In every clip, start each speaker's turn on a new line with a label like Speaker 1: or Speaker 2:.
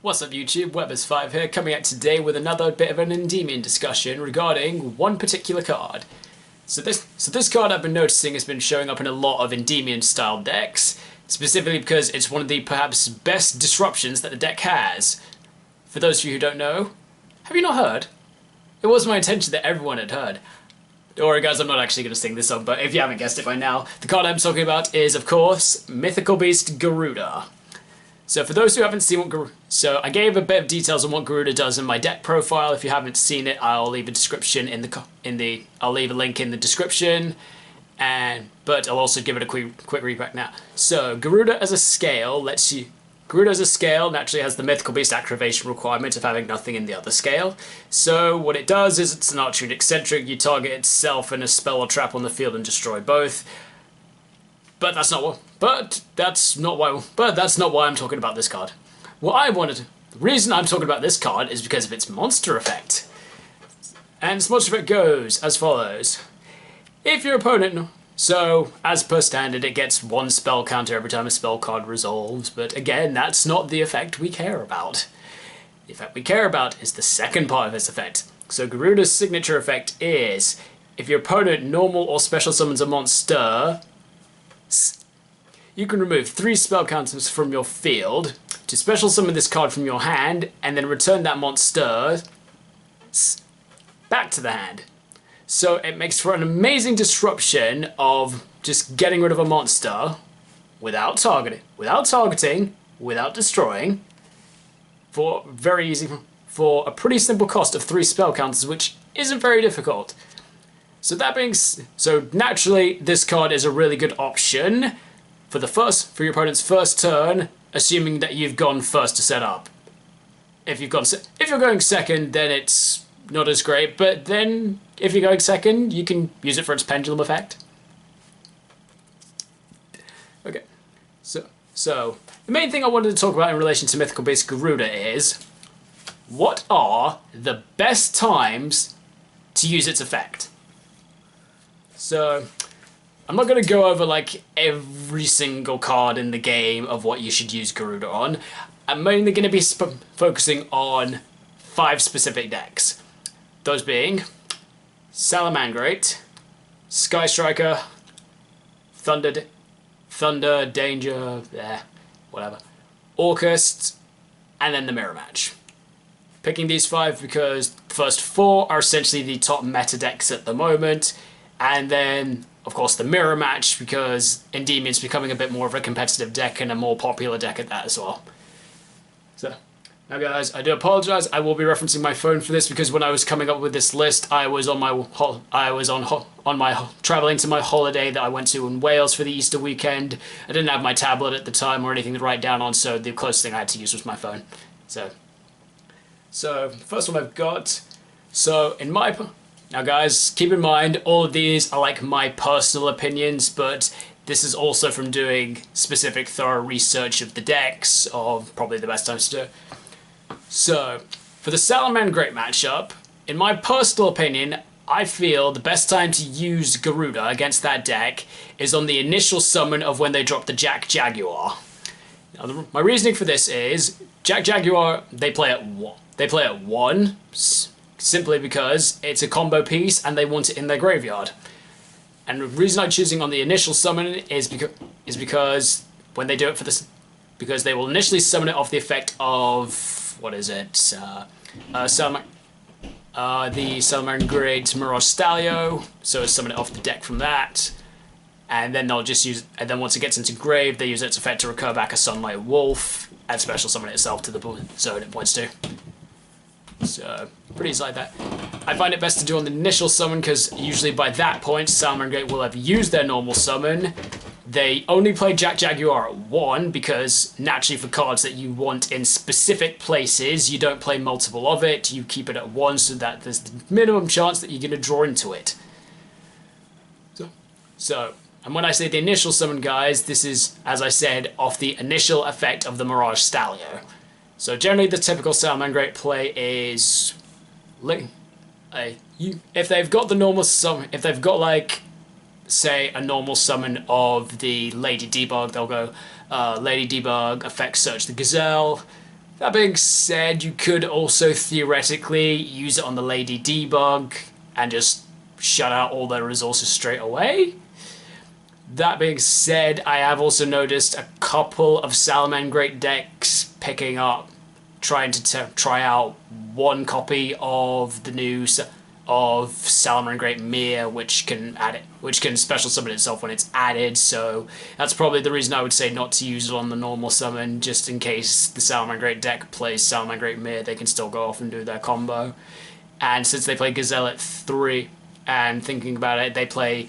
Speaker 1: What's up YouTube, Webbers5 here, coming out today with another bit of an Endymion discussion regarding one particular card. So this card I've been noticing has been showing up in a lot of Endymion style decks, specifically because it's one of the perhaps best disruptions that the deck has. For those of you who don't know, have you not heard? It was my intention that everyone had heard. Don't worry guys, I'm not actually going to sing this song, but if you haven't guessed it by now, the card I'm talking about is, of course, Mythical Beast Garuda. So for those who haven't seen what so I gave a bit of details on what Garuda does in my deck profile. If you haven't seen it, I'll leave a description I'll leave a link in the description, but I'll also give it a quick read now. So Garuda as a scale naturally has the Mythical Beast activation requirement of having nothing in the other scale. So what it does is it's an archery and eccentric. You target itself and a spell or trap on the field and destroy both. But that's not why I'm talking about this card. The reason I'm talking about this card is because of its monster effect. And its monster effect goes as follows. If your opponent... So, as per standard, it gets one spell counter every time a spell card resolves, but again, that's not the effect we care about. The effect we care about is the second part of this effect. So Garuda's signature effect is, if your opponent normal or special summons a monster, you can remove 3 spell counters from your field to special summon this card from your hand and then return that monster back to the hand. So it makes for an amazing disruption of just getting rid of a monster without targeting, without destroying, for a pretty simple cost of 3 spell counters, which isn't very difficult. So naturally this card is a really good option for your opponent's first turn, assuming that you've gone first to set up. If you're going second, then it's not as great, but then if you're going second, you can use it for its pendulum effect. Okay, so the main thing I wanted to talk about in relation to Mythical Beast Garuda is, what are the best times to use its effect? So, I'm not going to go over like every single card in the game of what you should use Garuda on. I'm mainly going to be focusing on 5 specific decks. Those being Salamangreat, Sky Striker, Thunder, Danger, whatever, Orcas, and then the Mirror Match. Picking these 5 because the first 4 are essentially the top meta decks at the moment, and then of course the Mirror Match because Endymion's becoming a bit more of a competitive deck and a more popular deck at that as well. So now guys, I do apologise. I will be referencing my phone for this because when I was coming up with this list, I was travelling to my holiday that I went to in Wales for the Easter weekend. I didn't have my tablet at the time or anything to write down on, so the closest thing I had to use was my phone. So the first one I've got. Now guys, keep in mind, all of these are like my personal opinions, but this is also from doing specific thorough research of the decks, of probably the best times to do it. So, for the Salamangreat matchup, in my personal opinion, I feel the best time to use Garuda against that deck is on the initial summon of when they drop the Jack Jaguar. Now, my reasoning for this is, Jack Jaguar, they play at 1, simply because it's a combo piece and they want it in their graveyard. And the reason I'm choosing on the initial summon is because when they do it because they will initially summon it off the effect of, what is it, the Salamangreat Mirage Stalio, so summon it off the deck from that, and then they'll just use, and then once it gets into grave, they use its effect to recur back a Sunlight Wolf, and special summon it itself to the zone it points to. So, pretty easy like that. I find it best to do on the initial summon because usually by that point, Salamangreat will have used their normal summon. They only play Jack Jaguar at 1 because naturally for cards that you want in specific places, you don't play multiple of it. You keep it at 1 so that there's the minimum chance that you're going to draw into it. And when I say the initial summon, guys, this is, as I said, off the initial effect of the Mirage Stalio. So generally the typical Salamangreat play is, if they've got the normal summon, if they've got like, say, a normal summon of the Lady Debug, they'll go Lady Debug, effect search the Gazelle, That being said, you could also theoretically use it on the Lady Debug and just shut out all their resources straight away. That being said, I have also noticed a couple of Salamangreat decks picking up, trying to try out one copy of the new of Salamangreat Mir, which can special summon itself when it's added. So that's probably the reason I would say not to use it on the normal summon, just in case the Salamangreat deck plays Salamangreat Mir, they can still go off and do their combo. And since they play Gazelle at 3, and thinking about it, they play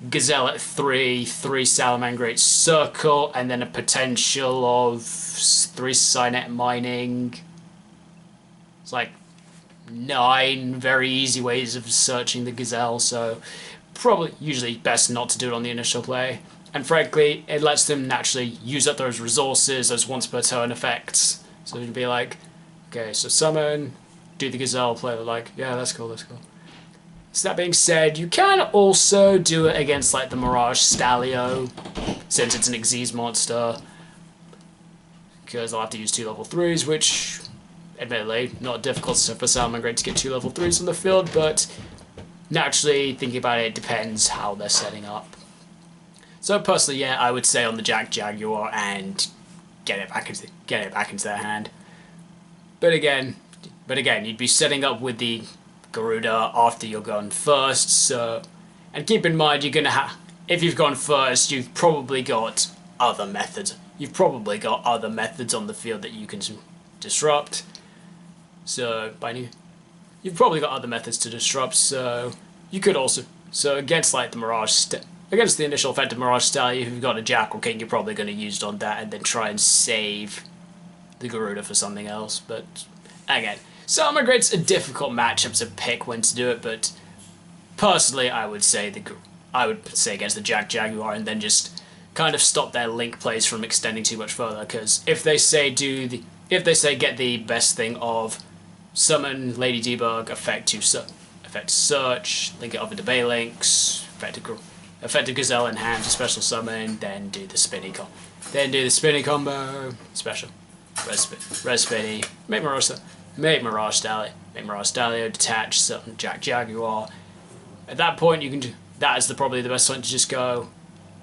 Speaker 1: Gazelle at 3, 3 Salamangreat Circle, and then a potential of 3 Cynet Mining. It's like 9 very easy ways of searching the Gazelle, so probably usually best not to do it on the initial play. And frankly, it lets them naturally use up those resources, those once per turn effects. So it'd be like, okay, so summon, do the Gazelle play, like, yeah, that's cool, that's cool. So that being said, you can also do it against like the Mirage Stalio, since it's an Xyz monster, because I'll have to use 2 level 3s, which admittedly not difficult for Salamangreat to get 2 level 3s on the field, but naturally thinking about it, it depends how they're setting up. So personally, yeah, I would say on the Jaguar and get it back into their hand. But again, you'd be setting up with the Garuda after you're gone first, so, and keep in mind you're gonna have, if you've gone first, you've probably got other methods. You've probably got other methods on the field that you can disrupt. So you've probably got other methods to disrupt. So you could also, so against like the against the initial effect of Mirage Stallion, if you've got a Jackal King, you're probably going to use it on that and then try and save the Garuda for something else. But again, Salamangreat's a difficult matchup to pick when to do it, but personally I would say against the Jaguar, and then just kind of stop their link plays from extending too much further, because if they say get the best thing of summon Lady Debug, effect search, link it up into Baylinks, effect a Gazelle in hand to special summon, then do the spinny combo, special, res spinny, make Mirage Stallion, detach, summon Jaguar. At that point, you can do, that is probably the best time to just go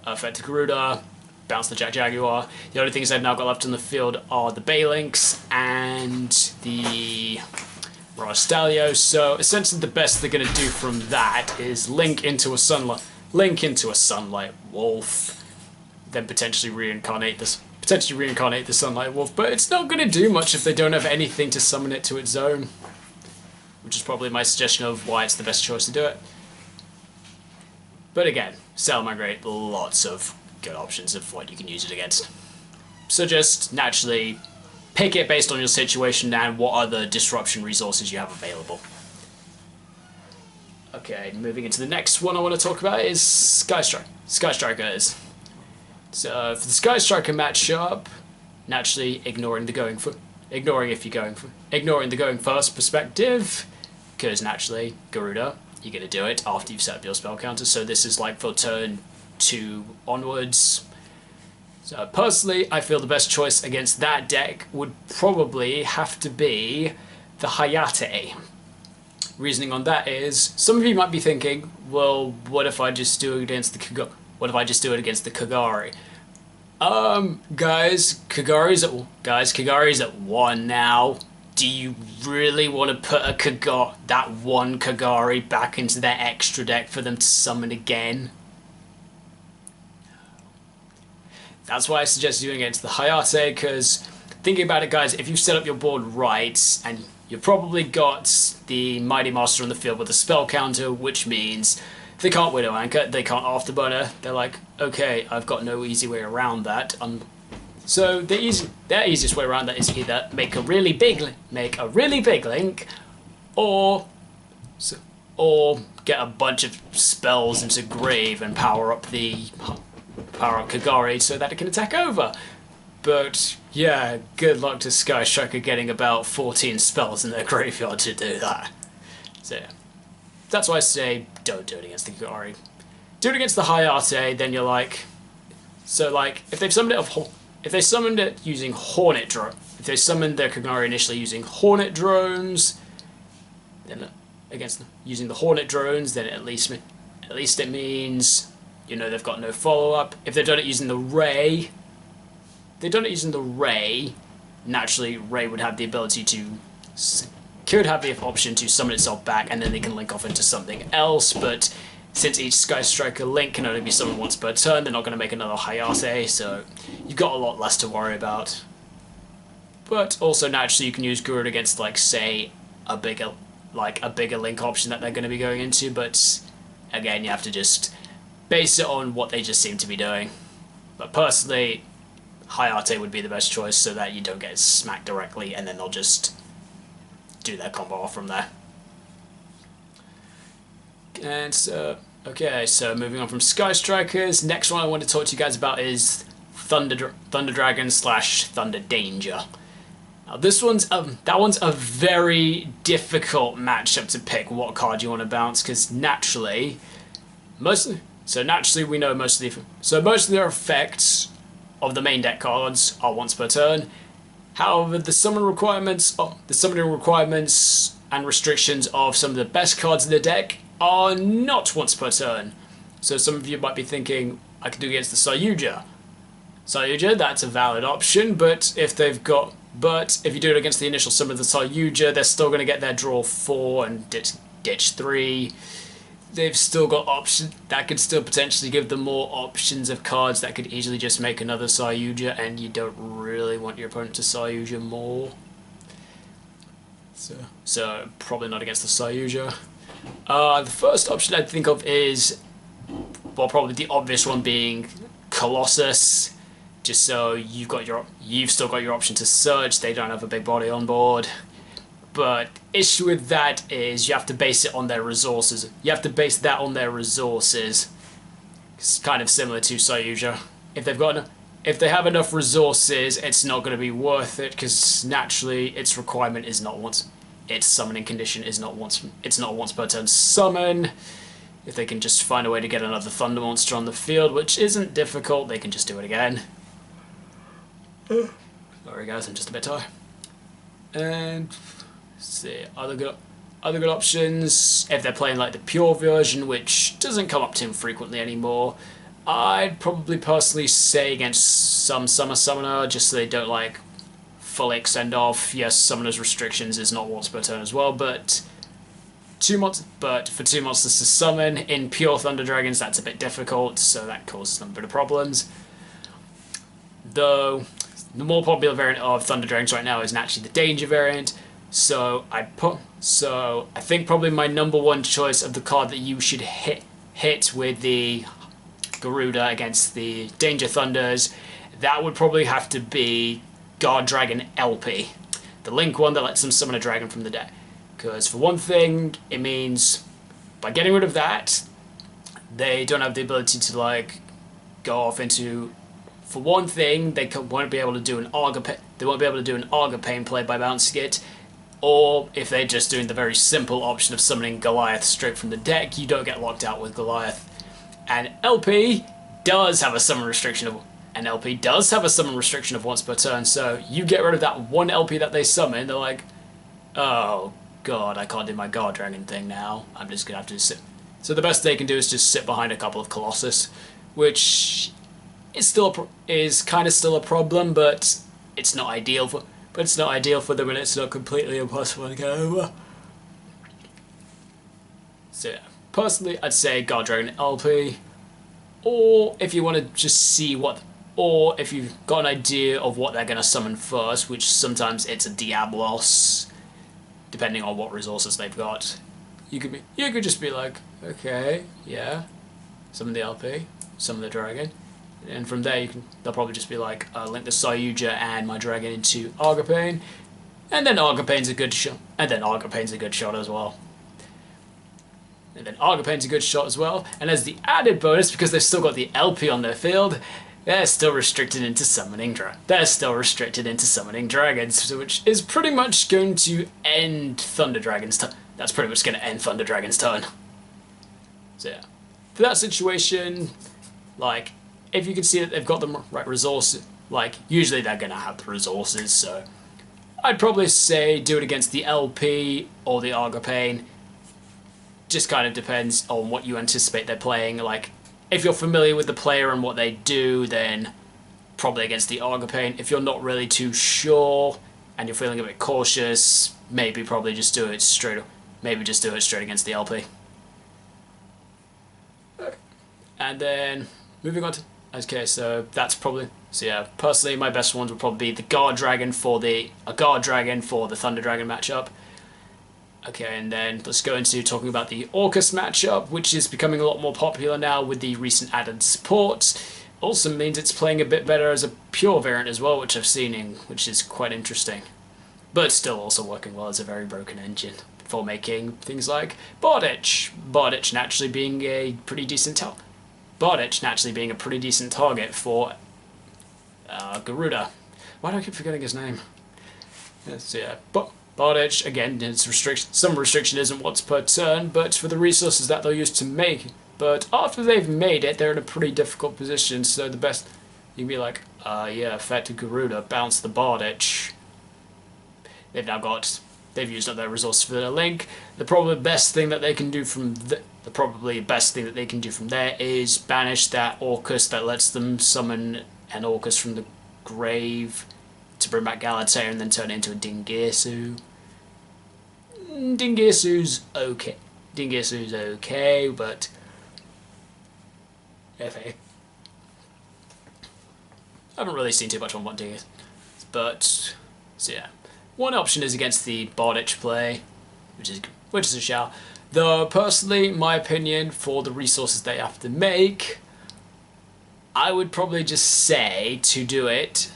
Speaker 1: effect Garuda, bounce the Jaguar. The only things I've now got left on the field are the Baylinks and the Mirage Stallion. So essentially, the best they're going to do from that is link into a Sunlight Wolf, then potentially reincarnate the Sunlight Wolf. But it's not going to do much if they don't have anything to summon it to its zone, which is probably my suggestion of why it's the best choice to do it. But again, Salamangreat, lots of good options of what you can use it against. So just naturally pick it based on your situation and what other disruption resources you have available. Okay, moving into the next one I want to talk about is Sky Strikers. So for the Sky Striker matchup, naturally ignoring the going first perspective, because naturally Garuda, you're going to do it after you've set up your spell counter, so this is like for turn 2 onwards. So personally, I feel the best choice against that deck would probably have to be the Hayate. Reasoning on that is, some of you might be thinking, well, what if I just do it against the Kagari? Guys, Kagari's at 1 now. Do you really want to put that one Kagari back into their extra deck for them to summon again? That's why I suggest doing it against the Hayate, because thinking about it, guys, if you set up your board right, and you've probably got the Mighty Master on the field with a spell counter, which means they can't Widow Anchor, they can't Afterburner, they're like, okay, I've got no easy way around that. So their easiest way around that is either make a really big link, or get a bunch of spells into Grave and power up Kagari so that it can attack over. But yeah, good luck to Sky Striker getting about 14 spells in their graveyard to do that. So yeah, that's why I say don't do it against the Kagari. Do it against the Hayate, then you're like, so like if they summoned it using Hornet Drone, if they summon their Kagari initially using Hornet drones, then against using the Hornet drones, then at least it means, you know, they've got no follow-up. If they've done it using the Ray, naturally Ray would have the ability to, could have the option to summon itself back, and then they can link off into something else, but since each Sky Striker link can only be summoned once per turn, they're not going to make another Hayate, so you've got a lot less to worry about. But also naturally you can use Garuda against, like, say, a bigger link option that they're going to be going into, but again, you have to just base it on what they just seem to be doing. But personally, Hayate would be the best choice so that you don't get smacked directly, and then they'll just do their combo off from there. And so, okay, so moving on from Sky Strikers, next one I want to talk to you guys about is Thunder Dragon / Thunder Danger. Now this one's a very difficult matchup to pick what card you want to bounce, because naturally we know most of their effects of the main deck cards are once per turn. However, the summoning requirements and restrictions of some of the best cards in the deck are not once per turn. So some of you might be thinking, I could do against the Yugioh. That's a valid option, but if you do it against the initial summon of the Yugioh, they're still going to get their draw 4 and ditch 3. They've still got options that could still potentially give them more options of cards that could easily just make another Yugioh, and you don't really want your opponent to Yugioh more. So probably not against the Yugioh. The first option I'd think of is, well, probably the obvious one being Colossus, just so you've still got your option to search. They don't have a big body on board. But issue with that is you have to base it on their resources. You have to base that on their resources. It's kind of similar to Yugioh. If they have enough resources, it's not going to be worth it, because naturally its requirement is not once. Its summoning condition is not once. It's not a once per turn summon. If they can just find a way to get another Thunder monster on the field, which isn't difficult, they can just do it again. Sorry guys, I'm just a bit tired. And let's see, other good options. If they're playing like the pure version, which doesn't come up too frequently anymore, I'd probably personally say against some summoner, just so they don't like fully extend off. Yes, summoner's restrictions is not once per turn as well, but for 2 monsters to summon in pure Thunder Dragons, that's a bit difficult, so that causes some bit of problems. Though the more popular variant of Thunder Dragons right now is naturally the Danger variant. So I think probably my number one choice of the card that you should hit with the Garuda against the Danger Thunders, that would probably have to be Guard Dragon LP, the link one that lets them summon a dragon from the deck. Because for one thing, it means by getting rid of that, they don't have the ability to like go off into. For one thing, they won't be able to do an Argapane play by bouncing it. Or if they're just doing the very simple option of summoning Goliath straight from the deck, you don't get locked out with Goliath. And LP does have a summon restriction of once per turn, so you get rid of that one LP that they summon, they're like, oh god, I can't do my Guard Dragon thing now, I'm just gonna have to sit. So the best they can do is just sit behind a couple of Colossus, which is kind of still a problem, but it's not ideal for them, and it's not completely impossible to get over. So yeah, personally, I'd say Guard Dragon LP, or if you want to just see or if you've got an idea of what they're going to summon first, which sometimes it's a Diablos, depending on what resources they've got, you could just be like, okay, yeah, summon the LP, summon the dragon. And from there, they'll probably just be like, link the Yugioh and my dragon into Argapane, and then Argapane's a good shot, as well. And as the added bonus, because they've still got the LP on their field, they're still restricted into summoning dragons, which is pretty much going to end Thunder Dragon's turn. That's pretty much going to end Thunder Dragon's turn. So yeah, for that situation, like, if you can see that they've got the right resources, like, usually they're going to have the resources, so I'd probably say do it against the LP or the Argopane. Just kind of depends on what you anticipate they're playing. Like, if you're familiar with the player and what they do, then probably against the Argopane. If you're not really too sure and you're feeling a bit cautious, maybe probably just do it straight. Maybe just do it straight against the LP. And then moving on to that's probably personally my best ones would probably be the Guard Dragon for the Thunder Dragon matchup. Okay, and then let's go into talking about the Orcas matchup, which is becoming a lot more popular now with the recent added support. Also means it's playing a bit better as a pure variant as well, which I've seen which is quite interesting. But still also working well as a very broken engine for making things like Bardich. Bardich naturally being a pretty decent target for Garuda. Why do I keep forgetting his name? But Bardich, again, some restriction isn't once per turn, but for the resources that they'll use to make it. But after they've made it, they're in a pretty difficult position, so the best, you can be like, effective Garuda, bounce the Bardich. They've used up their resources for their link. The probably best thing that they can do from there is banish that Orcus that lets them summon an Orcus from the grave to bring back Galatea and then turn it into a Dingirsu. Dingirsu's okay, but I haven't really seen too much on what Dingirsu. But one option is against the Bardich play, which is a shout. Though personally, my opinion for the resources they have to make, I would probably just say to do it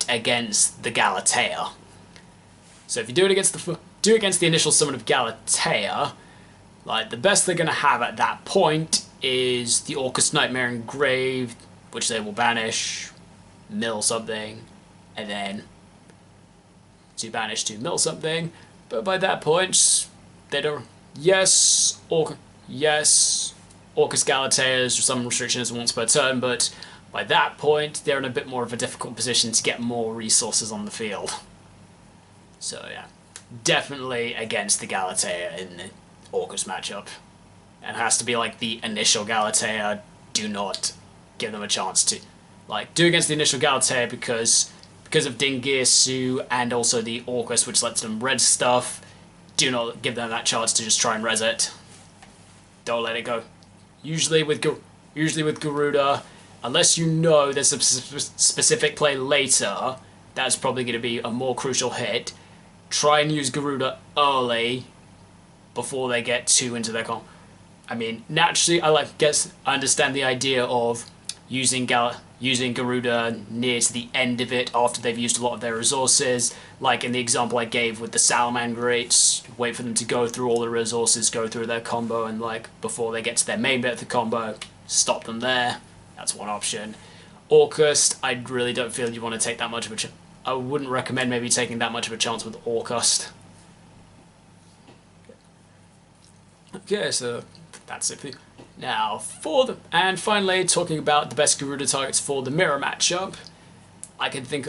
Speaker 1: against the Galatea. So if you do it against the initial summon of Galatea, like the best they're gonna have at that point is the Orcus Nightmare Engraved, which they will banish, mill something, and then to banish to mill something. But by that point, they don't. Orcus Galatea's some restrictions once per turn, but by that point, they're in a bit more of a difficult position to get more resources on the field. So definitely against the Galatea in the Orcas matchup. And it has to be like the initial Galatea. Do not give them a chance to do against the initial Galatea because of Dingirsu and also the Orcus, which lets them red stuff. Do not give them that chance to just try and res it. Don't let it go. Usually with Garuda, unless you know there's a specific play later, that's probably going to be a more crucial hit. Try and use Garuda early before they get too into their comp. I mean, naturally, I understand the idea of using Garuda near to the end of it after they've used a lot of their resources. Like in the example I gave with the Salamangreats, wait for them to go through all the resources, go through their combo, and before they get to their main bit of the combo, stop them there. That's one option. Orcus, I really don't feel you want to take that much of a chance. I wouldn't recommend maybe taking that much of a chance with Orcus. Okay, so that's it for you. Now, and finally, talking about the best Garuda targets for the mirror matchup, I can think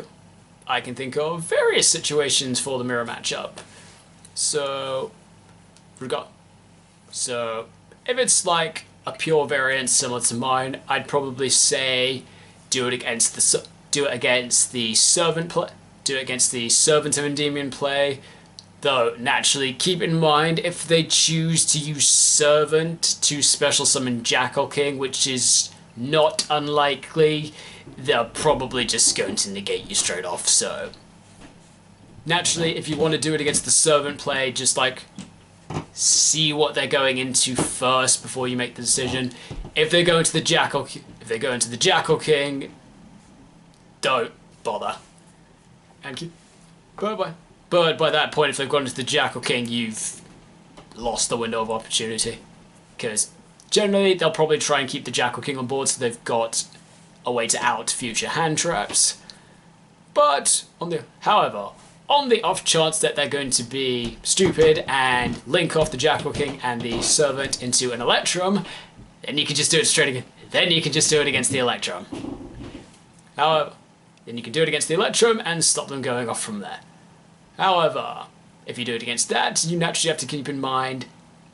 Speaker 1: of various situations for the mirror matchup. So if it's like a pure variant similar to mine, I'd probably say do it against the Servant of Endymion play. Though, naturally, keep in mind, if they choose to use Servant to special summon Jackal King, which is not unlikely, they're probably just going to negate you straight off, so... Naturally, if you want to do it against the Servant play, just, see what they're going into first before you make the decision. If they go into the Jackal King, don't bother. And bye-bye. But by that point, if they've gone into the Jackal King, you've lost the window of opportunity. Because generally, they'll probably try and keep the Jackal King on board so they've got a way to out future hand traps. But, however, on the off chance that they're going to be stupid and link off the Jackal King and the Servant into an Electrum, then you can just do it against the Electrum. then you can do it against the Electrum and stop them going off from there. However, if you do it against that, you naturally have to keep in mind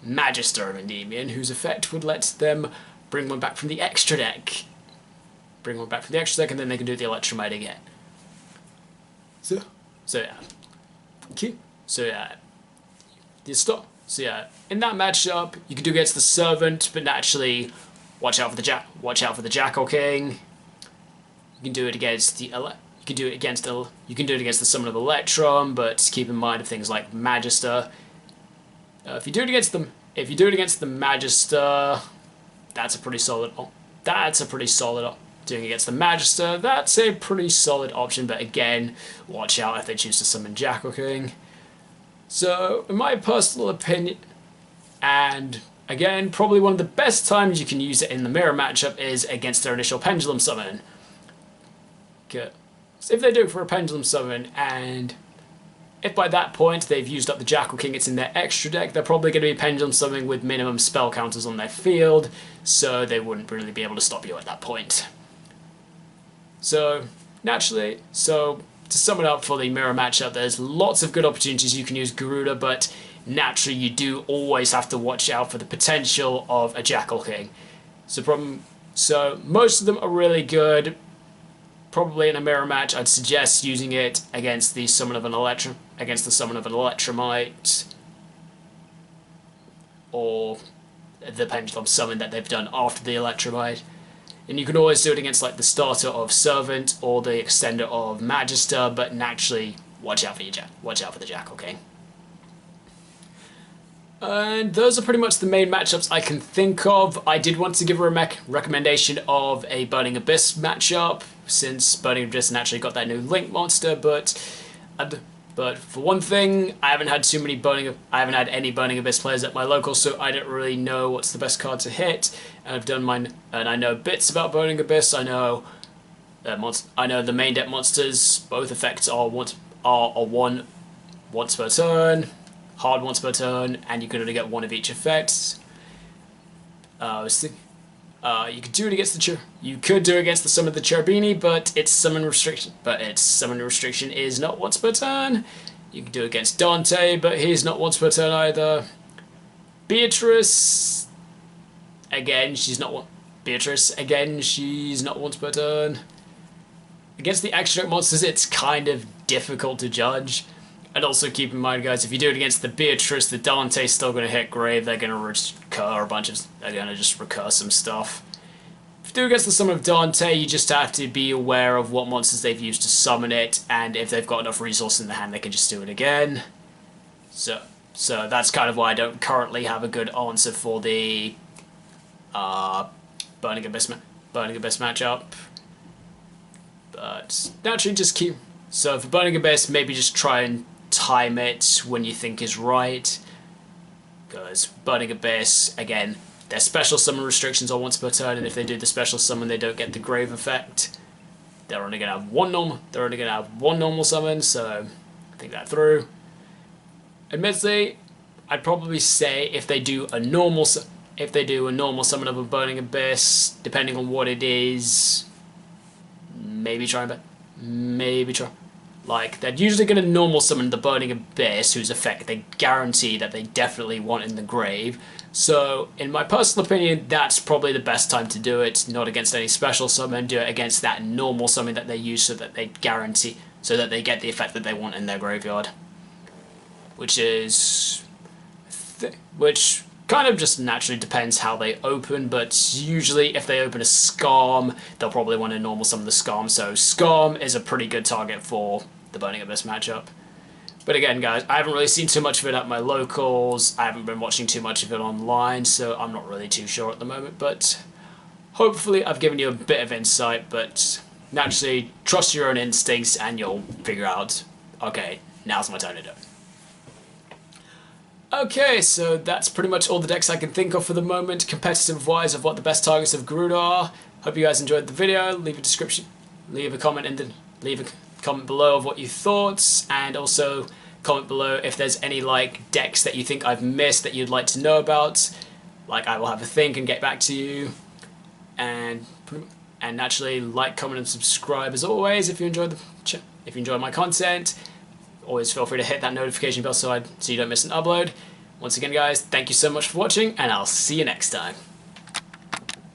Speaker 1: Magister of Endymion, whose effect would let them bring one back from the extra deck. Bring one back from the extra deck, and then they can do the Electromite again. So yeah. So yeah. In that matchup, you can do against the Servant, but naturally, watch out for the Jackal King. You can do it against the Summon of Electrum, but keep in mind of things like Magister. If you do it against the Magister, that's a pretty solid. Doing against the Magister, that's a pretty solid option. But again, watch out if they choose to summon Jackal King. So, in my personal opinion, and again, probably one of the best times you can use it in the mirror matchup is against their initial Pendulum Summon. Okay. So if they do it for a Pendulum Summon, and if by that point they've used up the Jackal King, it's in their extra deck, they're probably going to be Pendulum Summoning with minimum spell counters on their field, so they wouldn't really be able to stop you at that point. So, naturally, to sum it up for the mirror matchup, there's lots of good opportunities you can use Garuda, but naturally you do always have to watch out for the potential of a Jackal King. So most of them are really good. Probably in a mirror match, I'd suggest using it against the Summon of an Electromite, or the Pendulum Summon that they've done after the Electromite. And you can always do it against like the starter of Servant or the extender of Magister, but naturally, watch out for the Jackal King. And those are pretty much the main matchups I can think of. I did want to give a recommendation of a Burning Abyss matchup, since Burning Abyss naturally got that new Link monster, but for one thing, I haven't had any Burning Abyss players at my local, so I don't really know what's the best card to hit. And I know bits about Burning Abyss. I know the main deck monsters. Both effects are one once per turn, hard once per turn, and you can only get one of each effect. You could do it against the Summon of the Cherubini, but its summon restriction is not once per turn. You can do it against Dante, but he's not once per turn either. Beatrice, again, she's not once per turn. Against the extra deck monsters, it's kind of difficult to judge. And also keep in mind, guys, if you do it against the Beatrice, the Dante's still going to hit Grave. They're going to just recur some stuff. If you do it against the Summon of Dante, you just have to be aware of what monsters they've used to summon it, and if they've got enough resource in the hand, they can just do it again. So that's kind of why I don't currently have a good answer for the Burning Abyss matchup. But naturally, so for Burning Abyss, maybe just try and time it when you think is right, because Burning Abyss, again, their special summon restrictions are once per turn, and if they do the special summon, they don't get the Grave effect. They're only going to have one normal summon, so think that through. Admittedly, I'd probably say if they do a normal summon of a Burning Abyss, depending on what it is, maybe try. Like, they're usually going to normal summon the Burning Abyss, whose effect they guarantee that they definitely want in the grave. So, in my personal opinion, that's probably the best time to do it. Not against any special summon, do it against that normal summon that they use so that they get the effect that they want in their graveyard. Which kind of just naturally depends how they open, but usually if they open a Scarm, they'll probably want to normal summon the Scarm, so Scarm is a pretty good target for the Burning Abyss matchup. But again, guys, I haven't really seen too much of it at my locals, I haven't been watching too much of it online, so I'm not really too sure at the moment, but hopefully I've given you a bit of insight, but naturally, trust your own instincts and you'll figure out, okay, now's my time to do it. Okay, so that's pretty much all the decks I can think of for the moment, competitive-wise, of what the best targets of Garuda are. Hope you guys enjoyed the video. Leave a comment below of what you thought, and also comment below if there's any like decks that you think I've missed that you'd like to know about. Like, I will have a think and get back to you. And And naturally, like, comment, and subscribe as always if you enjoy my content. Always feel free to hit that notification bell so you don't miss an upload. Once again, guys, thank you so much for watching, and I'll see you next time.